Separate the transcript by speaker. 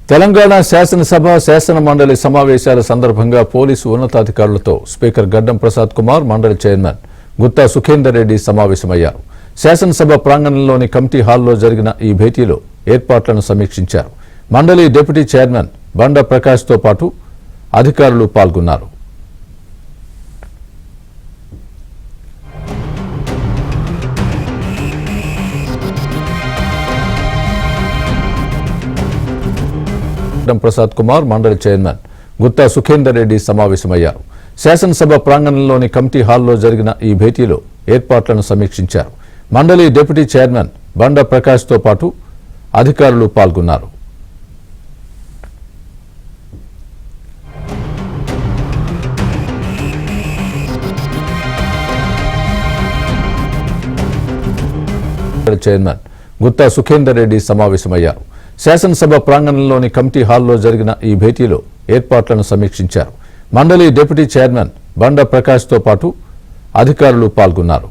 Speaker 1: తెలంగాణ శాసనసభ శాసన మండలి సమావేశాల సందర్భంగా పోలీసు ఉన్నతాధికారులతో స్పీకర్ గడ్డం ప్రసాద్ కుమార్, మండలి చైర్మన్ గుత్తా సుఖేందర్ రెడ్డి సమావేశమయ్యారు. శాసనసభ ప్రాంగణంలోని కమిటీ హాల్లో జరిగిన ఈ భేటీలో ఏర్పాట్లను సమీక్షించారు. మండలి డిప్యూటీ చైర్మన్ బండ ప్రకాష్తో పాటు అధికారులు పాల్గొన్నారు. గడ్డం ప్రసాద్ కుమార్, మండలి చైర్మన్ గుత్తా సుఖేందర్ రెడ్డి సమావేశమయ్యారు. శాసనసభ ప్రాంగణంలోని కమిటీ హాల్లో జరిగిన ఈ భేటీలో ఏర్పాట్లను సమీక్షించారు. మండలి డిప్యూటీ చైర్మన్ బండ ప్రకాష్తో పాటు అధికారులు పాల్గొన్నారు. చైర్మన్ గుత్తా సుఖేందర్ రెడ్డి సమావేశమయ్యారు. శాసనసభ ప్రాంగణంలోని కమిటీ హాల్లో జరిగిన ఈ భేటీలో ఏర్పాట్లను సమీక్షించారు. మండలి డిప్యూటీ చైర్మన్ బండ ప్రకాష్తో పాటు అధికారులు పాల్గొన్నారు.